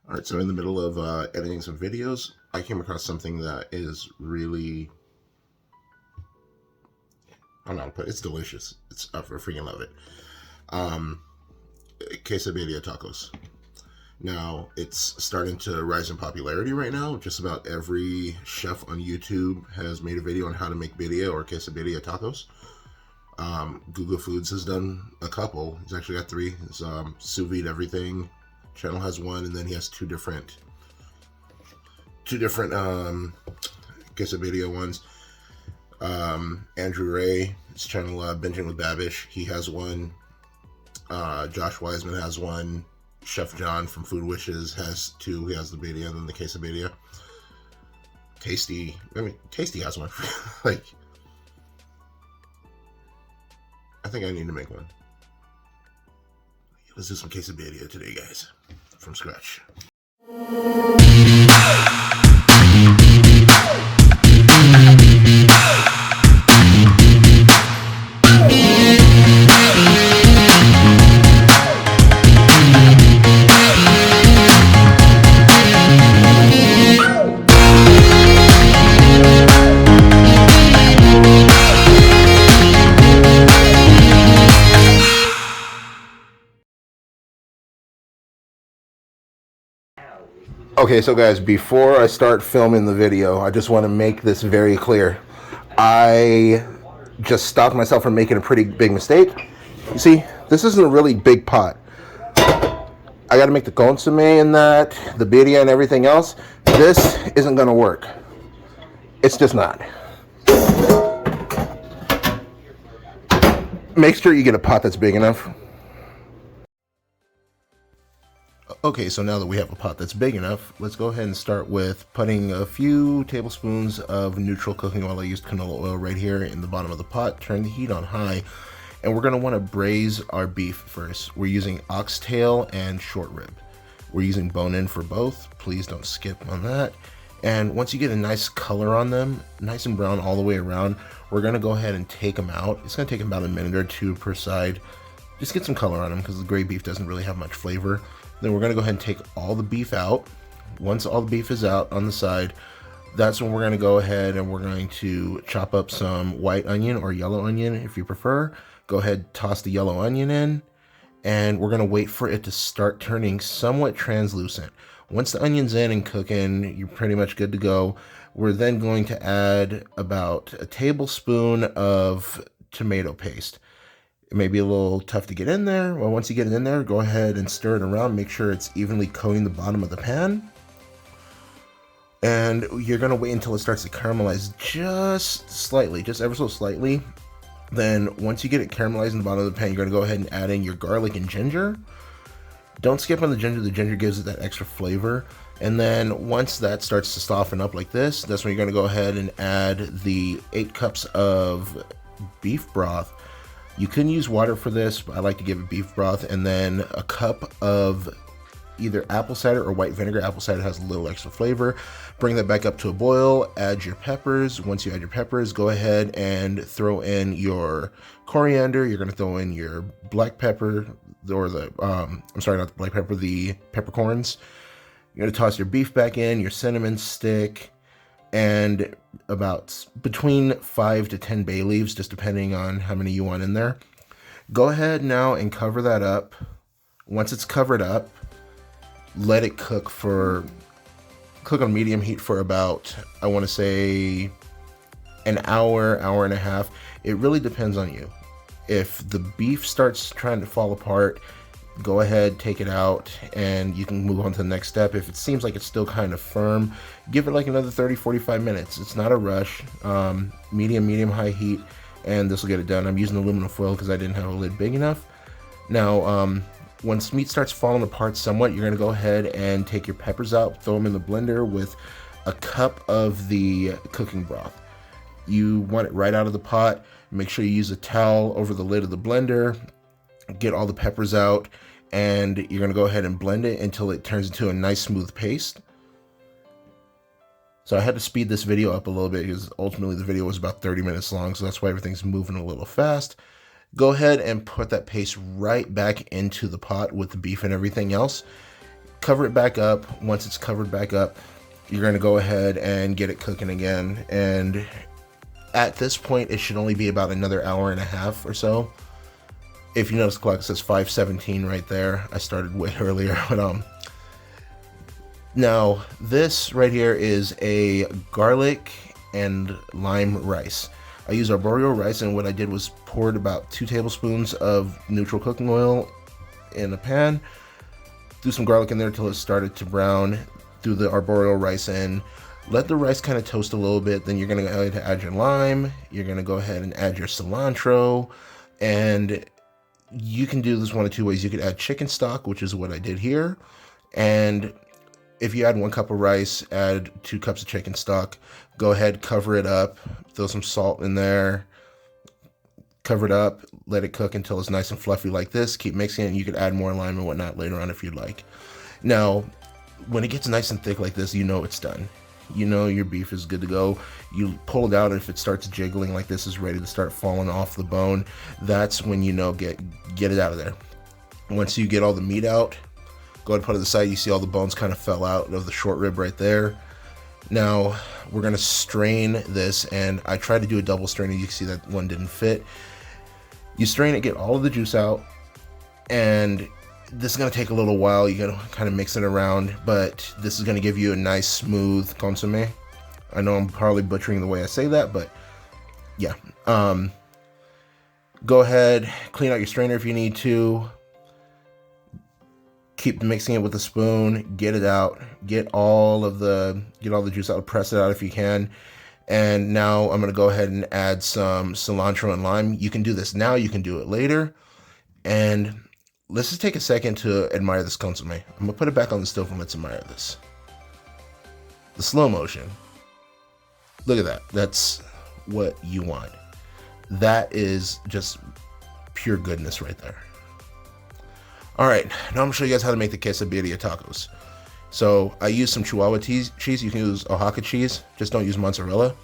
All right, so in the middle of editing some videos, I came across something that is really, I don't know how to put it, it's delicious. I freaking love it. Um, Quesadilla tacos. Now, it's starting to rise in popularity right now. Just about every chef on YouTube has made a video on how to make birria or quesadilla tacos. Google Foods has done a couple. He's actually got three. It's sous vide everything. Channel has one, and then he has two different quesadilla ones. Andrew Ray, his channel Binging with Babish, he has one. Josh Wiseman has one. Chef John from Food Wishes has two. He has the birria and then the quesadilla. Tasty has one. Like, I think I need to make one. Let's do some quesadilla today, guys, from scratch. Okay, so guys, before I start filming the video, I just want to make this very clear. I just stopped myself from making a pretty big mistake. You see, this isn't a really big pot. I got to make the consomme and that, the birria and everything else. This isn't going to work. It's just not. Make sure you get a pot that's big enough. Okay, so now that we have a pot that's big enough, let's go ahead and start with putting a few tablespoons of neutral cooking oil. I used canola oil right here in the bottom of the pot. Turn the heat on high, and we're going to want to braise our beef first. We're using oxtail and short rib. We're using bone-in for both. Please don't skip on that. And once you get a nice color on them, nice and brown all the way around, we're going to go ahead and take them out. It's going to take about a minute or two per side. Just get some color on them because the gray beef doesn't really have much flavor. Then we're going to go ahead and take all the beef out. Once all the beef is out on the side, that's when we're going to go ahead and we're going to chop up some white onion or yellow onion if you prefer. Go ahead, toss the yellow onion in, and we're going to wait for it to start turning somewhat translucent. Once the onion's in and cooking, you're pretty much good to go. We're then going to add about a tablespoon of tomato paste. It may be a little tough to get in there. Well, once you get it in there, go ahead and stir it around. Make sure it's evenly coating the bottom of the pan. And you're going to wait until it starts to caramelize just slightly, just ever so slightly. Then once you get it caramelized in the bottom of the pan, you're going to go ahead and add in your garlic and ginger. Don't skip on the ginger. The ginger gives it that extra flavor. And then once that starts to soften up like this, that's when you're going to go ahead and add the 8 cups of beef broth. You can use water for this, but I like to give it beef broth, and then a cup of either apple cider or white vinegar. Apple cider has a little extra flavor. Bring that back up to a boil, add your peppers. Once you add your peppers, go ahead and throw in your coriander. You're going to throw in your black pepper, or the, I'm sorry, not the black pepper, the peppercorns. You're going to toss your beef back in, your cinnamon stick, and about between 5 to 10 bay leaves, just depending on how many you want in there. Go ahead now and cover that up. Once it's covered up, let it cook on medium heat for about, I want to say, an hour, hour and a half. It really depends on you. If the beef starts trying to fall apart, go ahead, take it out, and you can move on to the next step. If it seems like it's still kind of firm, give it like another 30-45 minutes. It's not a rush. Medium high heat, and this will get it done. I'm using aluminum foil because I didn't have a lid big enough. Now, once meat starts falling apart somewhat, you're going to go ahead and take your peppers out, throw them in the blender with a cup of the cooking broth. You want it right out of the pot. Make sure you use a towel over the lid of the blender. Get all the peppers out, and you're going to go ahead and blend it until it turns into a nice smooth paste. So I had to speed this video up a little bit because ultimately the video was about 30 minutes long, so that's why everything's moving a little fast. Go ahead and put that paste right back into the pot with the beef and everything else. Cover it back up. Once it's covered back up, you're going to go ahead and get it cooking again. And at this point, it should only be about another hour and a half or so. If you notice the clock, it says 5:17 right there. I started way earlier, but now this right here is a garlic and lime rice. I use arboreal rice, and what I did was poured about 2 tablespoons of neutral cooking oil in a pan, threw some garlic in there until it started to brown, threw the arboreal rice in, let the rice kind of toast a little bit, then you're going to go ahead and add your lime, you're going to go ahead and add your cilantro, and you can do this one of 2 ways. You could add chicken stock, which is what I did here, and if you add 1 cup of rice, add 2 cups of chicken stock, go ahead, cover it up, throw some salt in there, cover it up, let it cook until it's nice and fluffy like this. Keep mixing it, and you could add more lime and whatnot later on if you'd like. Now, when it gets nice and thick like this, you know it's done. You know your beef is good to go. You pull it out, and if it starts jiggling like this, is ready to start falling off the bone. That's when you know get it out of there. Once you get all the meat out, go ahead and put it to the side. You see all the bones kind of fell out of the short rib right there. Now we're going to strain this, and I tried to do a double strain, and you can see that one didn't fit. You strain it, get all of the juice out, and this is going to take a little while. You got to kind of mix it around, but this is going to give you a nice smooth consommé. I know I'm probably butchering the way I say that, but yeah. Go ahead, clean out your strainer if you need to. Keep mixing it with a spoon, get it out, get all the juice out, press it out if you can. And now I'm going to go ahead and add some cilantro and lime. You can do this now, you can do it later. And let's just take a second to admire this consommé. I'm going to put it back on the stove and let's admire this. The slow motion. Look at that. That's what you want. That is just pure goodness right there. All right, now I'm gonna show you guys how to make the quesadilla tacos. So I use some Chihuahua cheese. You can use Oaxaca cheese, just don't use mozzarella.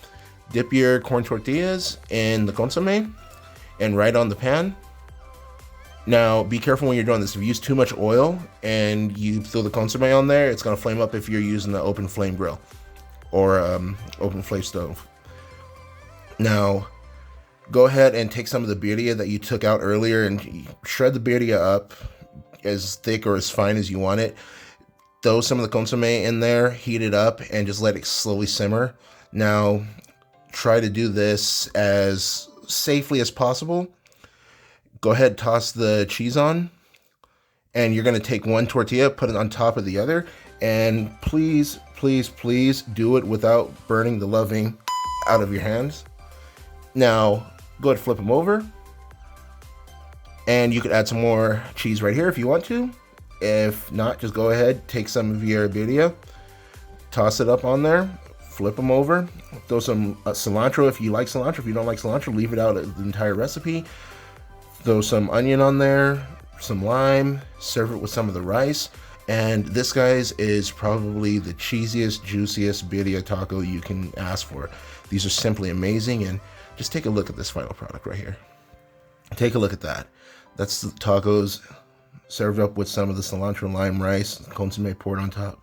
Dip your corn tortillas in the consommé and right on the pan. Now be careful when you're doing this. If you use too much oil and you throw the consommé on there, it's gonna flame up if you're using the open flame grill or open flame stove. Now go ahead and take some of the birria that you took out earlier and shred the birria up as thick or as fine as you want it. Throw some of the consommé in there, heat it up, and just let it slowly simmer. Now, try to do this as safely as possible. Go ahead, toss the cheese on, and you're going to take 1 tortilla, put it on top of the other, and please, please, please do it without burning the loving out of your hands. Now, go ahead and flip them over. And you could add some more cheese right here if you want to. If not, just go ahead, take some of your birria, toss it up on there, flip them over, throw some cilantro if you like cilantro. If you don't like cilantro, leave it out of the entire recipe. Throw some onion on there, some lime, serve it with some of the rice. And this, guys, is probably the cheesiest, juiciest birria taco you can ask for. These are simply amazing, and just take a look at this final product right here. Take a look at that. That's the tacos served up with some of the cilantro and lime rice, consommé poured on top.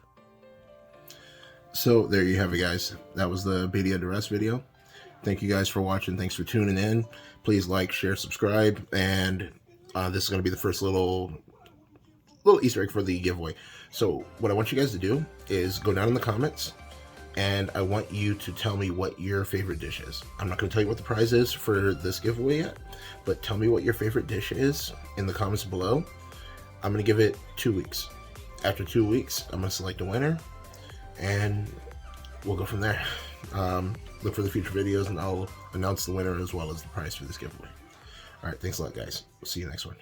So there you have it, guys. That was the Birria De Res video. Thank you guys for watching. Thanks for tuning in. Please like, share, subscribe, and this is going to be the first little Easter egg for the giveaway. So what I want you guys to do is go down in the comments, and I want you to tell me what your favorite dish is. I'm not going to tell you what the prize is for this giveaway yet, but tell me what your favorite dish is in the comments below. I'm going to give it 2 weeks. After 2 weeks, I'm going to select a winner, and we'll go from there. Look for the future videos, and I'll announce the winner as well as the prize for this giveaway. All right, thanks a lot, guys. We'll see you next one.